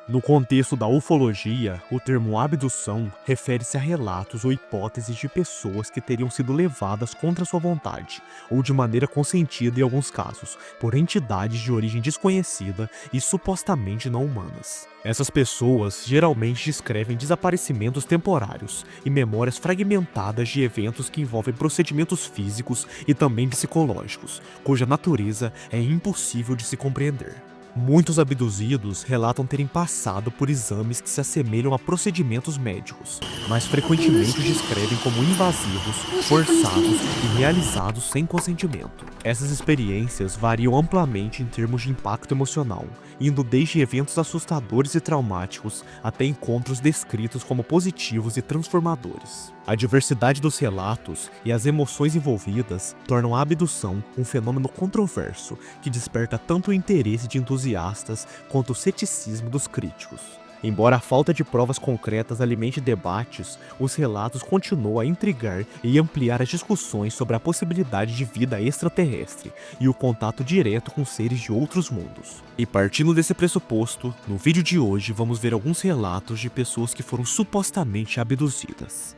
No contexto da ufologia, o termo abdução refere-se a relatos ou hipóteses de pessoas que teriam sido levadas contra sua vontade, ou de maneira consentida em alguns casos, por entidades de origem desconhecida e supostamente não humanas. Essas pessoas geralmente descrevem desaparecimentos temporários e memórias fragmentadas de eventos que envolvem procedimentos físicos e também psicológicos, cuja natureza é impossível de se compreender. Muitos abduzidos relatam terem passado por exames que se assemelham a procedimentos médicos, mas frequentemente os descrevem como invasivos, forçados e realizados sem consentimento. Essas experiências variam amplamente em termos de impacto emocional, indo desde eventos assustadores e traumáticos até encontros descritos como positivos e transformadores. A diversidade dos relatos e as emoções envolvidas tornam a abdução um fenômeno controverso que desperta tanto o interesse de entusiastas quanto o ceticismo dos críticos. Embora a falta de provas concretas alimente debates, os relatos continuam a intrigar e ampliar as discussões sobre a possibilidade de vida extraterrestre e o contato direto com seres de outros mundos. E partindo desse pressuposto, no vídeo de hoje vamos ver alguns relatos de pessoas que foram supostamente abduzidas.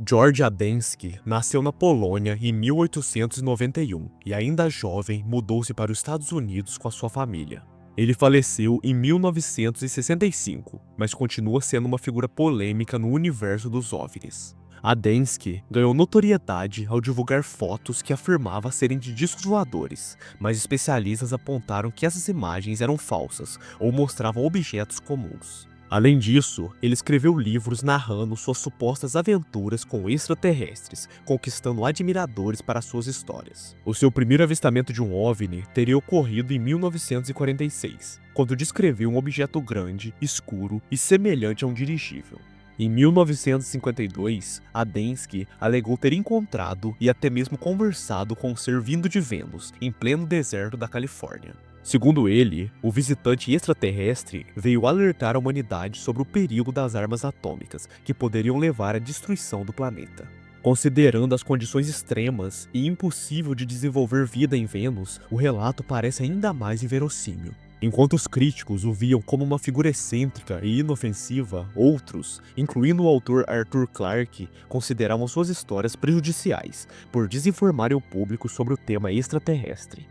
George Adamski nasceu na Polônia em 1891 e, ainda jovem, mudou-se para os Estados Unidos com a sua família. Ele faleceu em 1965, mas continua sendo uma figura polêmica no universo dos OVNIs. Adamski ganhou notoriedade ao divulgar fotos que afirmava serem de discos voadores, mas especialistas apontaram que essas imagens eram falsas ou mostravam objetos comuns. Além disso, ele escreveu livros narrando suas supostas aventuras com extraterrestres, conquistando admiradores para suas histórias. O seu primeiro avistamento de um OVNI teria ocorrido em 1946, quando descreveu um objeto grande, escuro e semelhante a um dirigível. Em 1952, Adamski alegou ter encontrado e até mesmo conversado com um ser vindo de Vênus, em pleno deserto da Califórnia. Segundo ele, o visitante extraterrestre veio alertar a humanidade sobre o perigo das armas atômicas, que poderiam levar à destruição do planeta. Considerando as condições extremas e impossível de desenvolver vida em Vênus, o relato parece ainda mais inverossímil. Enquanto os críticos o viam como uma figura excêntrica e inofensiva, outros, incluindo o autor Arthur Clarke, consideravam suas histórias prejudiciais, por desinformarem o público sobre o tema extraterrestre.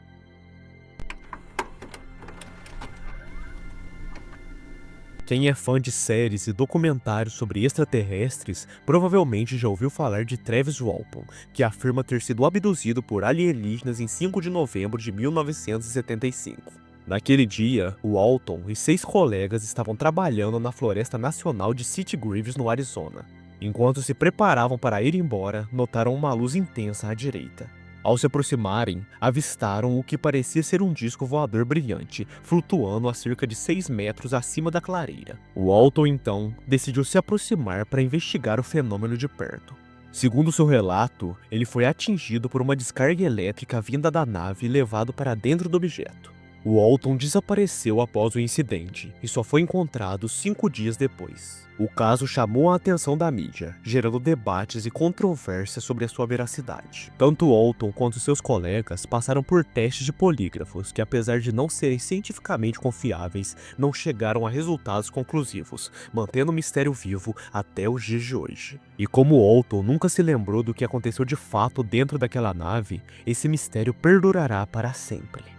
Quem é fã de séries e documentários sobre extraterrestres provavelmente já ouviu falar de Travis Walton, que afirma ter sido abduzido por alienígenas em 5 de novembro de 1975. Naquele dia, Walton e 6 colegas estavam trabalhando na Floresta Nacional de Sitgreaves, no Arizona. Enquanto se preparavam para ir embora, notaram uma luz intensa à direita. Ao se aproximarem, avistaram o que parecia ser um disco voador brilhante, flutuando a cerca de 6 metros acima da clareira. Walton, então, decidiu se aproximar para investigar o fenômeno de perto. Segundo seu relato, ele foi atingido por uma descarga elétrica vinda da nave e levado para dentro do objeto. Walton desapareceu após o incidente e só foi encontrado 5 dias depois. O caso chamou a atenção da mídia, gerando debates e controvérsias sobre a sua veracidade. Tanto Walton quanto seus colegas passaram por testes de polígrafos que, apesar de não serem cientificamente confiáveis, não chegaram a resultados conclusivos, mantendo o mistério vivo até os dias de hoje. E como Walton nunca se lembrou do que aconteceu de fato dentro daquela nave, esse mistério perdurará para sempre.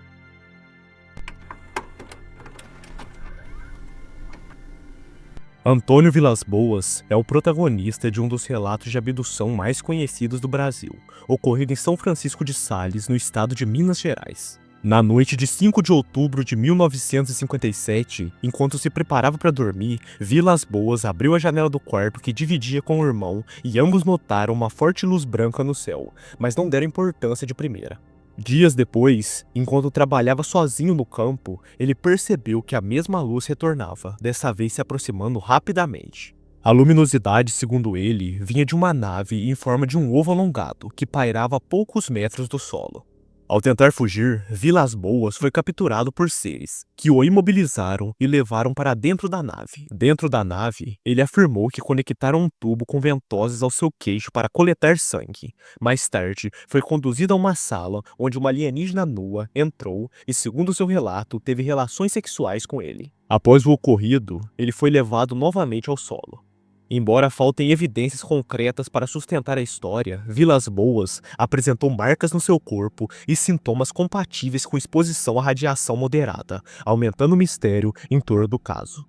Antônio Vilas Boas é o protagonista de um dos relatos de abdução mais conhecidos do Brasil, ocorrido em São Francisco de Sales, no estado de Minas Gerais. Na noite de 5 de outubro de 1957, enquanto se preparava para dormir, Vilas Boas abriu a janela do quarto que dividia com o irmão e ambos notaram uma forte luz branca no céu, mas não deram importância de primeira. Dias depois, enquanto trabalhava sozinho no campo, ele percebeu que a mesma luz retornava, dessa vez se aproximando rapidamente. A luminosidade, segundo ele, vinha de uma nave em forma de um ovo alongado, que pairava a poucos metros do solo. Ao tentar fugir, Vilas Boas foi capturado por seres, que o imobilizaram e levaram para dentro da nave. Dentro da nave, ele afirmou que conectaram um tubo com ventosas ao seu queixo para coletar sangue. Mais tarde, foi conduzido a uma sala onde uma alienígena nua entrou e, segundo seu relato, teve relações sexuais com ele. Após o ocorrido, ele foi levado novamente ao solo. Embora faltem evidências concretas para sustentar a história, Vilas Boas apresentou marcas no seu corpo e sintomas compatíveis com exposição à radiação moderada, aumentando o mistério em torno do caso.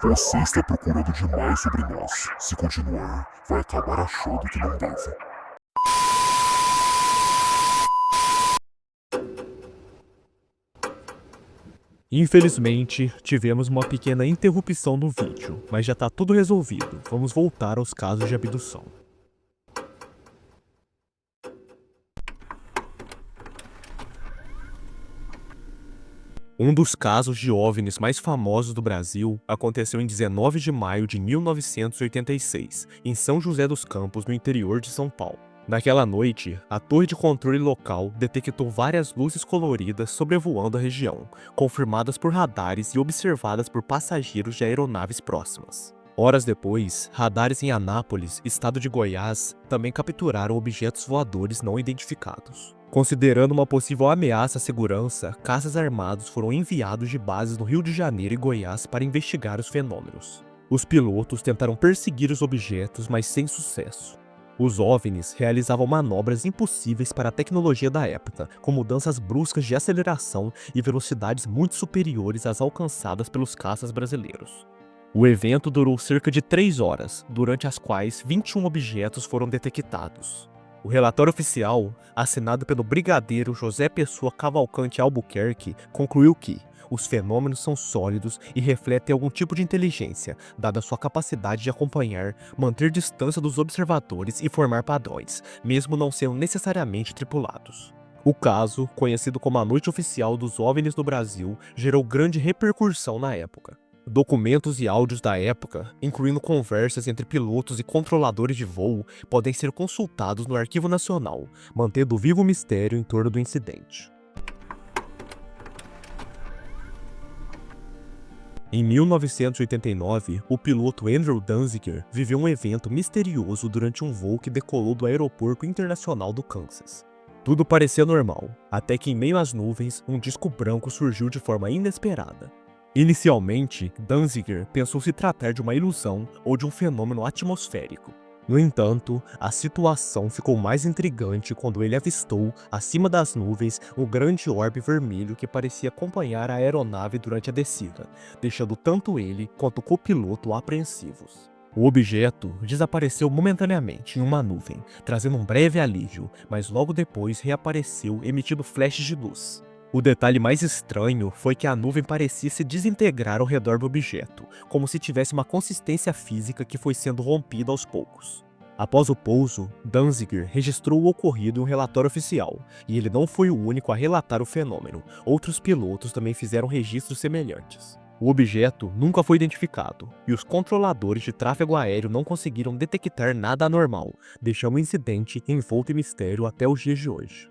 Você está procurando demais sobre nós. Se continuar, vai acabar achando que não deve. Infelizmente, tivemos uma pequena interrupção no vídeo, mas já tá tudo resolvido. Vamos voltar aos casos de abdução. Um dos casos de OVNIs mais famosos do Brasil aconteceu em 19 de maio de 1986, em São José dos Campos, no interior de São Paulo. Naquela noite, a torre de controle local detectou várias luzes coloridas sobrevoando a região, confirmadas por radares e observadas por passageiros de aeronaves próximas. Horas depois, radares em Anápolis, estado de Goiás, também capturaram objetos voadores não identificados. Considerando uma possível ameaça à segurança, caças armados foram enviados de bases no Rio de Janeiro e Goiás para investigar os fenômenos. Os pilotos tentaram perseguir os objetos, mas sem sucesso. Os OVNIs realizavam manobras impossíveis para a tecnologia da época, com mudanças bruscas de aceleração e velocidades muito superiores às alcançadas pelos caças brasileiros. O evento durou cerca de 3 horas, durante as quais 21 objetos foram detectados. O relatório oficial, assinado pelo brigadeiro José Pessoa Cavalcante Albuquerque, concluiu que os fenômenos são sólidos e refletem algum tipo de inteligência, dada sua capacidade de acompanhar, manter distância dos observadores e formar padrões, mesmo não sendo necessariamente tripulados. O caso, conhecido como a Noite Oficial dos OVNIs no Brasil, gerou grande repercussão na época. Documentos e áudios da época, incluindo conversas entre pilotos e controladores de voo, podem ser consultados no Arquivo Nacional, mantendo vivo o mistério em torno do incidente. Em 1989, o piloto Andrew Danziger viveu um evento misterioso durante um voo que decolou do Aeroporto Internacional do Kansas. Tudo parecia normal, até que em meio às nuvens, um disco branco surgiu de forma inesperada. Inicialmente, Danziger pensou se tratar de uma ilusão ou de um fenômeno atmosférico. No entanto, a situação ficou mais intrigante quando ele avistou, acima das nuvens, um grande orbe vermelho que parecia acompanhar a aeronave durante a descida, deixando tanto ele quanto o copiloto apreensivos. O objeto desapareceu momentaneamente em uma nuvem, trazendo um breve alívio, mas logo depois reapareceu emitindo flashes de luz. O detalhe mais estranho foi que a nuvem parecia se desintegrar ao redor do objeto, como se tivesse uma consistência física que foi sendo rompida aos poucos. Após o pouso, Danziger registrou o ocorrido em um relatório oficial, e ele não foi o único a relatar o fenômeno. Outros pilotos também fizeram registros semelhantes. O objeto nunca foi identificado, e os controladores de tráfego aéreo não conseguiram detectar nada anormal, deixando o incidente envolto em mistério até os dias de hoje.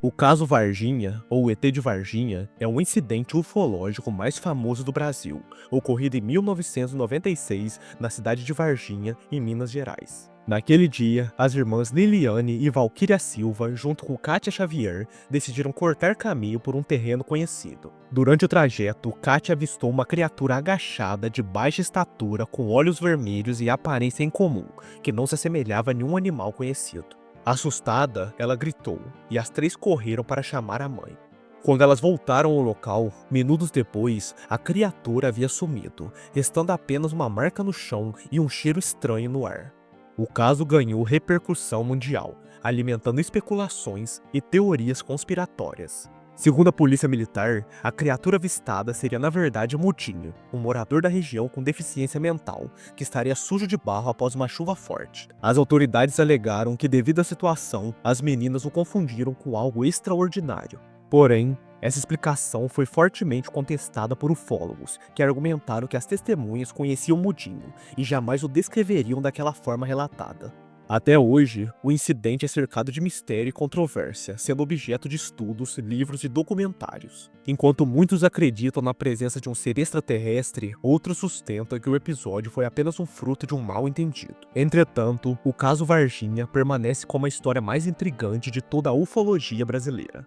O caso Varginha, ou ET de Varginha, é um incidente ufológico mais famoso do Brasil, ocorrido em 1996 na cidade de Varginha, em Minas Gerais. Naquele dia, as irmãs Liliane e Valquíria Silva, junto com Kátia Xavier, decidiram cortar caminho por um terreno conhecido. Durante o trajeto, Kátia avistou uma criatura agachada de baixa estatura com olhos vermelhos e aparência incomum, que não se assemelhava a nenhum animal conhecido. Assustada, ela gritou, e as 3 correram para chamar a mãe. Quando elas voltaram ao local, minutos depois, a criatura havia sumido, restando apenas uma marca no chão e um cheiro estranho no ar. O caso ganhou repercussão mundial, alimentando especulações e teorias conspiratórias. Segundo a polícia militar, a criatura avistada seria na verdade Mudinho, um morador da região com deficiência mental, que estaria sujo de barro após uma chuva forte. As autoridades alegaram que devido à situação, as meninas o confundiram com algo extraordinário. Porém, Essa explicação foi fortemente contestada por ufólogos, que argumentaram que as testemunhas conheciam Mudinho e jamais o descreveriam daquela forma relatada. Até hoje, o incidente é cercado de mistério e controvérsia, sendo objeto de estudos, livros e documentários. Enquanto muitos acreditam na presença de um ser extraterrestre, outros sustentam que o episódio foi apenas um fruto de um mal-entendido. Entretanto, o caso Varginha permanece como a história mais intrigante de toda a ufologia brasileira.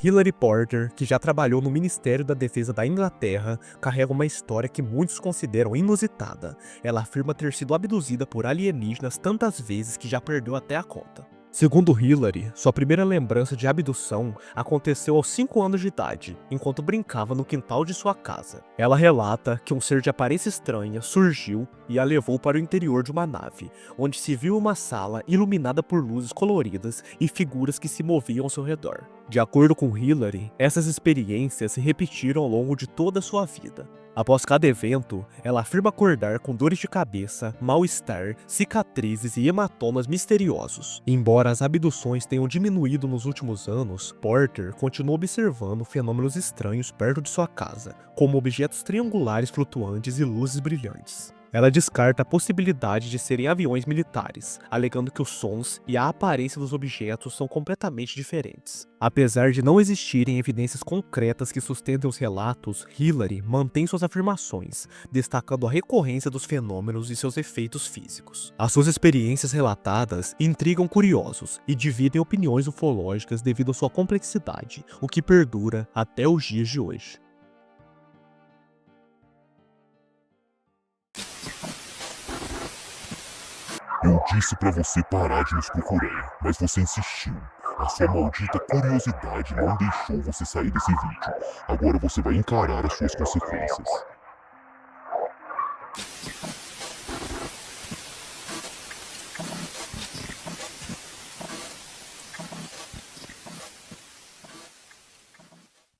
Hilary Porter, que já trabalhou no Ministério da Defesa da Inglaterra, carrega uma história que muitos consideram inusitada. Ela afirma ter sido abduzida por alienígenas tantas vezes que já perdeu até a conta. Segundo Hilary, sua primeira lembrança de abdução aconteceu aos 5 anos de idade, enquanto brincava no quintal de sua casa. Ela relata que um ser de aparência estranha surgiu e a levou para o interior de uma nave, onde se viu uma sala iluminada por luzes coloridas e figuras que se moviam ao seu redor. De acordo com Hilary, essas experiências se repetiram ao longo de toda a sua vida. Após cada evento, ela afirma acordar com dores de cabeça, mal-estar, cicatrizes e hematomas misteriosos. Embora as abduções tenham diminuído nos últimos anos, Porter continua observando fenômenos estranhos perto de sua casa, como objetos triangulares flutuantes e luzes brilhantes. Ela descarta a possibilidade de serem aviões militares, alegando que os sons e a aparência dos objetos são completamente diferentes. Apesar de não existirem evidências concretas que sustentem os relatos, Hilary mantém suas afirmações, destacando a recorrência dos fenômenos e seus efeitos físicos. As suas experiências relatadas intrigam curiosos e dividem opiniões ufológicas devido à sua complexidade, o que perdura até os dias de hoje. Eu disse pra você parar de nos procurar, mas você insistiu. A sua maldita curiosidade não deixou você sair desse vídeo. Agora você vai encarar as suas consequências.